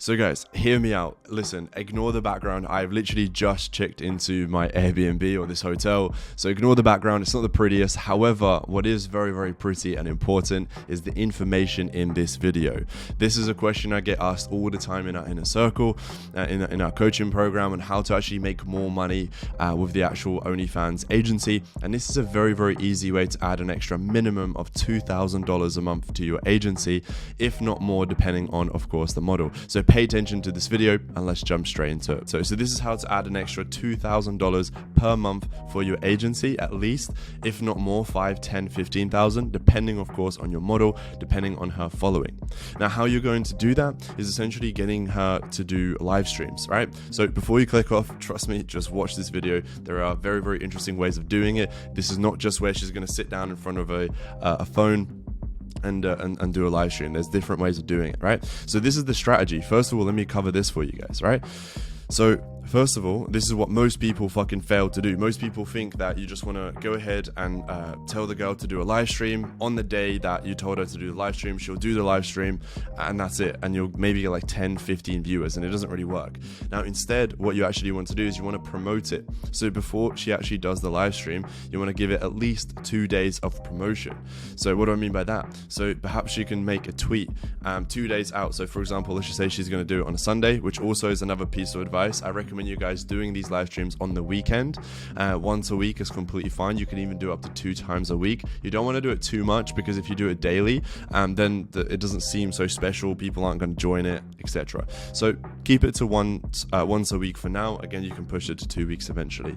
So guys, hear me out. Listen, ignore the background. I've literally just checked into my Airbnb or this hotel. So ignore the background. It's not the prettiest. However, what is very, very pretty and important is the information in this video. This is a question I get asked all the time in our circle, in our coaching program, on how to actually make more money with the actual OnlyFans agency. And this is a very, very easy way to add an extra minimum of $2,000 a month to your agency, if not more, depending on, of course, the model. So pay attention to this video and let's jump straight into it. So this is how to add an extra $2,000 per month for your agency, at least, if not more, 5, 10, 15,000, depending, of course, on your model, depending on her following. Now, how you're going to do that is essentially getting her to do live streams, right? So before you click off, trust me, just watch this video. There are very, very interesting ways of doing it. This is not just where she's going to sit down in front of a phone and do a live stream. There's different ways of doing it, right? So this is the strategy. First of all, let me cover this for you guys, right? So first of all, this is what most people fucking fail to do. Most people think that you just want to go ahead and tell the girl to do a live stream on the day that you told her to do the live stream. She'll do the live stream and that's it. And you'll maybe get like 10, 15 viewers, and it doesn't really work. Now, instead, what you actually want to do is you want to promote it. So before she actually does the live stream, you want to give it at least 2 days of promotion. So what do I mean by that? So perhaps you can make a tweet 2 days out. So for example, let's just say she's going to do it on a Sunday, which also is another piece of advice. I recommend you guys doing these live streams on the weekend. Once a week is completely fine. You can even do up to 2 times a week. You don't want to do it too much, because if you do it daily, then it doesn't seem so special. People aren't going to join it, etc. So keep it to once a week for now. Again, you can push it to 2 weeks eventually.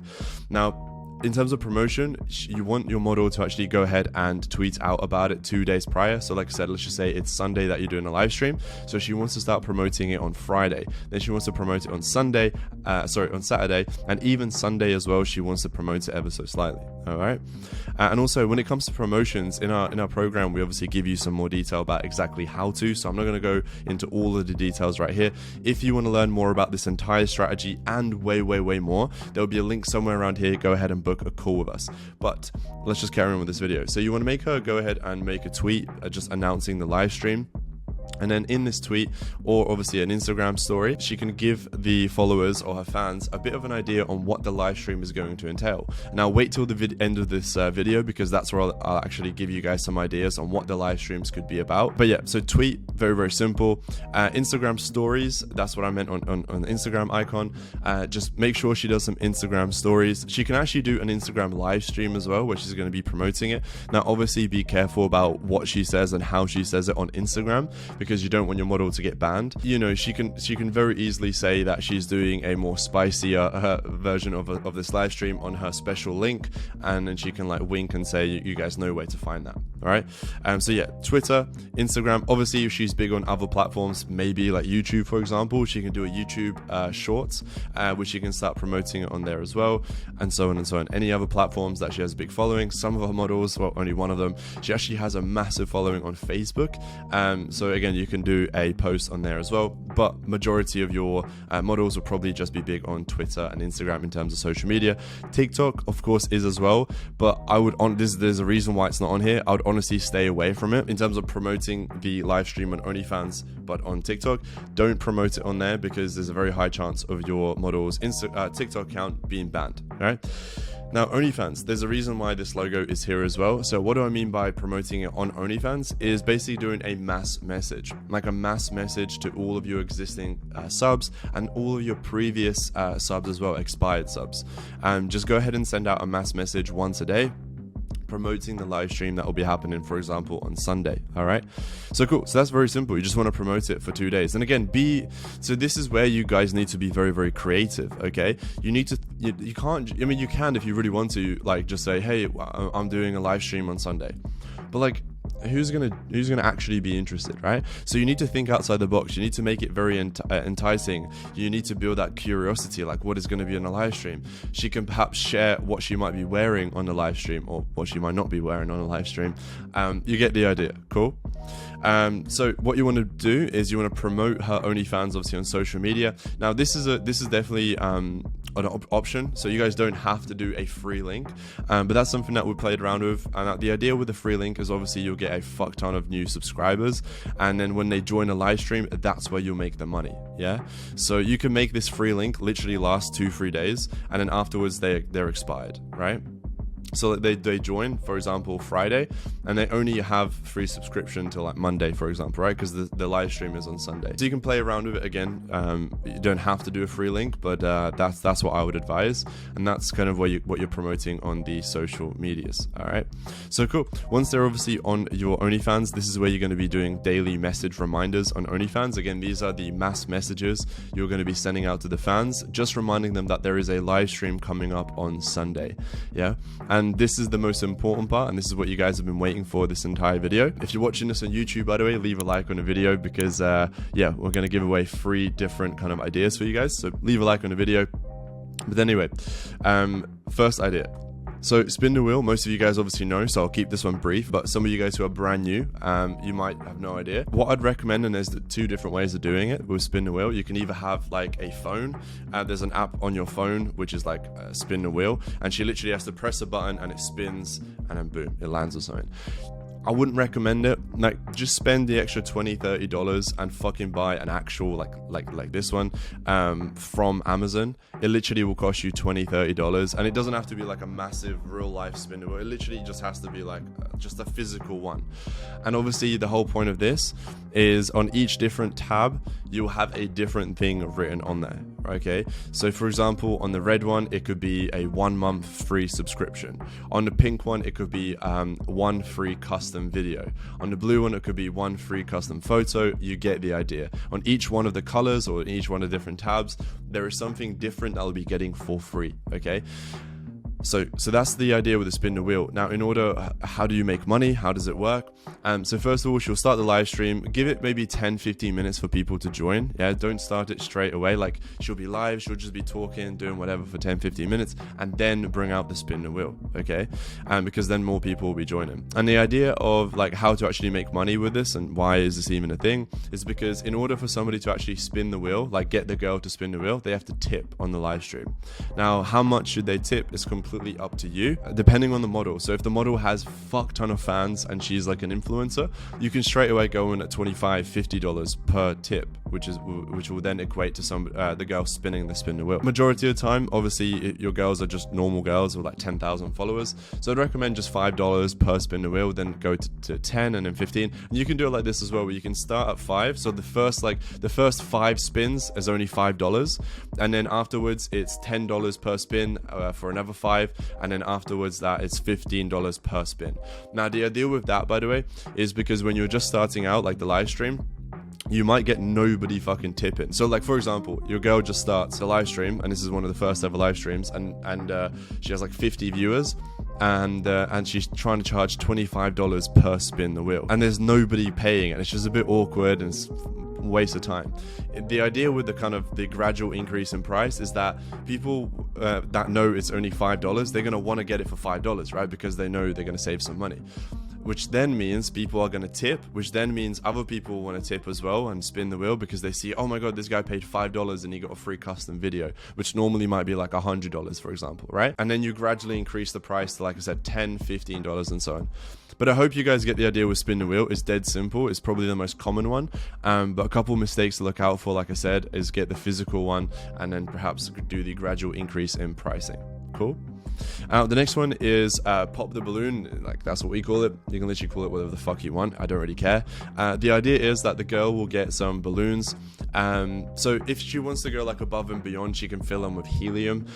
Now, in terms of promotion, you want your model to actually go ahead and tweet out about it 2 days prior. So like I said, let's just say it's Sunday that you're doing a live stream. So she wants to start promoting it on Friday. Then she wants to promote it on on Saturday, and even Sunday as well. She wants to promote it ever so slightly. All right. And also, when it comes to promotions in our program, we obviously give you some more detail about exactly how to. So I'm not going to go into all of the details right here. If you want to learn more about this entire strategy and way, way, way more, there will be a link somewhere around here. Go ahead and book a call with us. But let's just carry on with this video. So you want to make her go ahead and make a tweet just announcing the live stream. And then in this tweet, or obviously an Instagram story, she can give the followers or her fans a bit of an idea on what the live stream is going to entail. Now wait till the end of this video, because that's where I'll actually give you guys some ideas on what the live streams could be about. But yeah, so tweet, very, very simple. Instagram stories, that's what I meant on the Instagram icon. Just make sure she does some Instagram stories. She can actually do an Instagram live stream as well, where she's going to be promoting it. Now obviously be careful about what she says and how she says it on Instagram, because you don't want your model to get banned. You know, she can very easily say that she's doing a more spicier version of this live stream on her special link, and then she can like wink and say you guys know where to find that. All right. So yeah, Twitter, Instagram. Obviously, if she's big on other platforms, maybe like YouTube, for example, she can do a YouTube Shorts, which she can start promoting it on there as well, and so on and so on. Any other platforms that she has a big following. Some of her models, well, only one of them, she actually has a massive following on Facebook. So again, you can do a post on there as well, but majority of your models will probably just be big on Twitter and Instagram in terms of social media. TikTok, of course, is as well, but I would there's a reason why it's not on here. I would honestly stay away from it in terms of promoting the live stream on OnlyFans. But on TikTok, don't promote it on there, because there's a very high chance of your model's TikTok account being banned. All right. Now, OnlyFans, there's a reason why this logo is here as well. So what do I mean by promoting it on OnlyFans? Is basically doing a mass message, like a mass message to all of your existing subs and all of your previous subs as well, expired subs. Just go ahead and send out a mass message once a day, promoting the live stream that will be happening, for example, on Sunday. All right. So cool. So that's very simple. You just want to promote it for 2 days. And again, so this is where you guys need to be very, very creative. Okay. You need to, you can't, I mean, you can, if you really want to, like just say, hey, I'm doing a live stream on Sunday, but like, who's gonna actually be interested, right? So you need to think outside the box. You need to make it very enticing. You need to build that curiosity, like what is going to be on the live stream. She can perhaps share what she might be wearing on the live stream, or what she might not be wearing on a live stream. You get the idea. Cool. So what you want to do is you want to promote her OnlyFans obviously on social media. Now this is definitely a option, so you guys don't have to do a free link, but that's something that we played around with. And the idea with the free link is obviously you'll get a fuck ton of new subscribers, and then when they join a live stream, that's where you'll make the money. Yeah, so you can make this free link literally last 2-3 days, and then afterwards they're expired, right? So they join, for example, Friday, and they only have free subscription till like Monday, for example, right? Because the live stream is on Sunday. So you can play around with it again. You don't have to do a free link, but that's what I would advise, and that's kind of what you're promoting on the social medias. All right, so cool. Once they're obviously on your OnlyFans, this is where you're going to be doing daily message reminders on OnlyFans. Again, these are the mass messages you're going to be sending out to the fans, just reminding them that there is a live stream coming up on Sunday. Yeah. And this is the most important part, and this is what you guys have been waiting for this entire video. If you're watching this on YouTube, by the way, leave a like on the video, because yeah, we're going to give away 3 different kind of ideas for you guys, so leave a like on the video. But anyway, first idea. So spin the wheel, most of you guys obviously know, so I'll keep this one brief, but some of you guys who are brand new, you might have no idea. What I'd recommend, and there's 2 different ways of doing it with spin the wheel. You can either have like a phone, there's an app on your phone which is like spin the wheel, and she literally has to press a button and it spins, and then boom, it lands or something. I wouldn't recommend it. Like, just spend the extra $20-$30 and fucking buy an actual like this one from Amazon. It literally will cost you $20-$30, and it doesn't have to be like a massive real life spinner. It literally just has to be like just a physical one. And obviously the whole point of this is on each different tab you'll have a different thing written on there. Okay, so for example, on the red one it could be a 1 month free subscription. On the pink one it could be 1 free custom video. On the blue one it could be 1 free custom photo. You get the idea. On each one of the colors or each one of the different tabs, there is something different that I'll be getting for free. Okay, so that's the idea with the spin the wheel. Now, in order, how do you make money? How does it work? So first of all, she'll start the live stream. Give it maybe 10-15 minutes for people to join. Yeah, don't start it straight away. Like, she'll be live, she'll just be talking, doing whatever for 10-15 minutes, and then bring out the spin the wheel. Okay, because then more people will be joining. And the idea of like how to actually make money with this and why is this even a thing is because in order for somebody to actually spin the wheel, like get the girl to spin the wheel, they have to tip on the live stream. Now, how much should they tip is completely up to you, depending on the model. So if the model has fuck ton of fans and she's like an influencer, you can straight away go in at $25-$50 per tip, which will then equate to the girl spinning the spin the wheel. Majority of the time, obviously, your girls are just normal girls with like 10,000 followers, so I'd recommend just $5 per spin the wheel, then go to 10 and then 15. And you can do it like this as well, where you can start at 5. So the first 5 spins is only $5, and then afterwards it's $10 per spin for another 5, and then afterwards that it's $15 per spin. Now, the idea with that, by the way, is because when you're just starting out, like the live stream, you might get nobody fucking tipping. So like, for example, your girl just starts a live stream, and this is one of the first ever live streams, and she has like 50 viewers, and she's trying to charge $25 per spin the wheel, and there's nobody paying, and it's just a bit awkward and it's waste of time. The idea with the gradual increase in price is that people that know it's only $5, they're going to want to get it for $5, right? Because they know they're going to save some money, which then means people are going to tip, which then means other people want to tip as well and spin the wheel because they see, oh my god, this guy paid $5 and he got a free custom video, which normally might be like $100, for example, right? And then you gradually increase the price to, like I said, $10, $15 and so on. But I hope you guys get the idea with spin the wheel. It's dead simple. It's probably the most common one. But a couple mistakes to look out for, like I said, is get the physical one and then perhaps do the gradual increase in pricing. Cool? The next one is pop the balloon. Like, that's what we call it. You can literally call it whatever the fuck you want. I don't really care. The idea is that the girl will get some balloons. So if she wants to go like above and beyond, she can fill them with helium.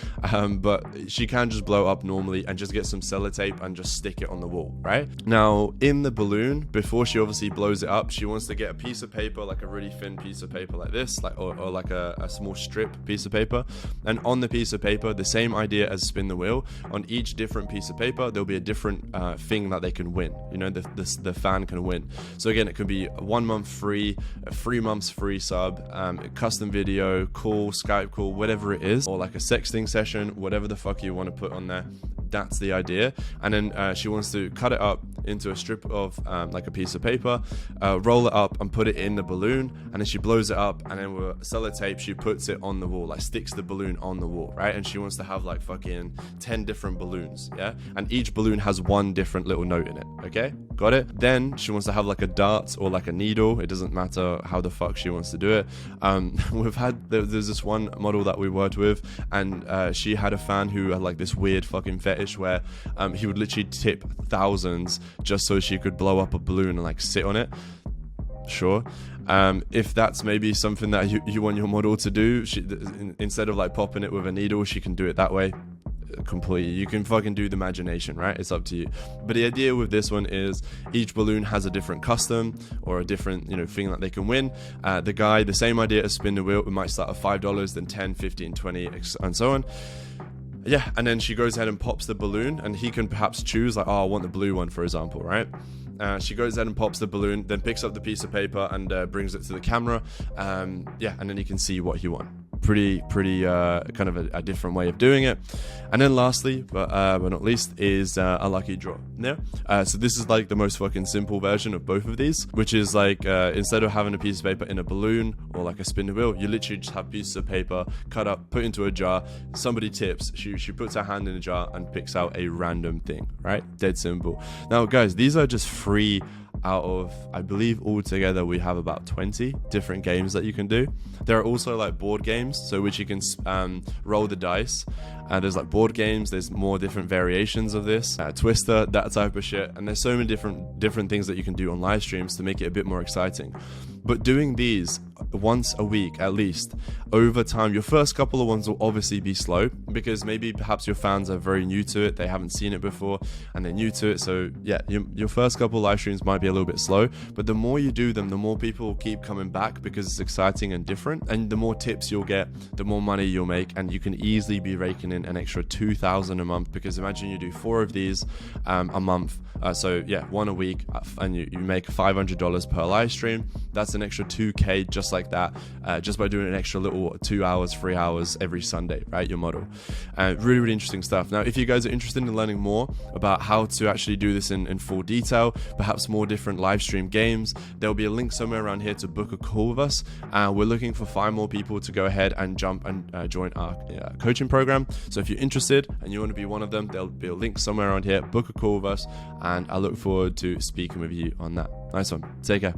But she can just blow up normally and just get some sellotape and just stick it on the wall, right? Now, in the balloon, before she obviously blows it up, she wants to get a piece of paper, like a really thin piece of paper like this, like or like a small strip piece of paper. And on the piece of paper, the same idea as spin the wheel. On each different piece of paper, there'll be a different thing that they can win. You know, the fan can win. So again, it could be 1 month free, 3 months free sub, a custom video, call, Skype call, whatever it is, or like a sexting session, whatever the fuck you want to put on there. That's the idea. And then she wants to cut it up into a strip of like a piece of paper, roll it up and put it in the balloon, and then she blows it up, and then with sellotape she puts it on the wall, like sticks the balloon on the wall, right? And she wants to have like fucking 10 different balloons, yeah? And each balloon has one different little note in it, okay? Got it? Then she wants to have like a dart or like a needle. It doesn't matter how the fuck she wants to do it. There's this one model that we worked with, and she had a fan who had like this weird fucking fetish where he would literally tip thousands just so she could blow up a balloon and like sit on it. Sure. If that's maybe something that you want your model to do, instead of like popping it with a needle, she can do it that way. Completely, you can fucking do the imagination, right? It's up to you. But the idea with this one is each balloon has a different custom or a different, thing that they can win. The same idea as spin the wheel, it might start at $5, then 10, 15, 20, and so on. Yeah, and then she goes ahead and pops the balloon, and he can perhaps choose like, I want the blue one, for example, right? She goes ahead and pops the balloon, then picks up the piece of paper and brings it to the camera. And then he can see what he won. Pretty kind of a different way of doing it. And then lastly, but not least, is a lucky draw. Yeah. So this is like the most fucking simple version of both of these, which is like instead of having a piece of paper in a balloon or like a spin the wheel, you literally just have pieces of paper cut up, put into a jar. Somebody tips. She puts her hand in a jar and picks out a random thing. Right? Dead simple. Now, guys, these are just free out of, I believe altogether we have about 20 different games that you can do. There are also like board games, so which you can roll the dice. There's like board games, there's more different variations of this, Twister, that type of shit, and there's so many different things that you can do on live streams to make it a bit more exciting. But doing these once a week at least, over time, your first couple of ones will obviously be slow because maybe perhaps your fans are very new to it, they haven't seen it before and they're new to it. So yeah, your first couple live streams might be a little bit slow, but the more you do them, the more people will keep coming back because it's exciting and different, and the more tips you'll get, the more money you'll make, and you can easily be raking in an extra $2,000 a month, because imagine you do 4 of these a month, so yeah, 1 a week, and you make $500 per live stream. That's an extra $2K just like that, just by doing an extra little 2 hours, 3 hours every Sunday, right? Your model. Really interesting stuff. Now, if you guys are interested in learning more about how to actually do this in full detail, perhaps more different live stream games, there'll be a link somewhere around here to book a call with us. We're looking for 5 more people to go ahead and jump and join our coaching program. So if you're interested and you want to be one of them, there'll be a link somewhere around here. Book a call with us, and I look forward to speaking with you on that. Nice one. Take care.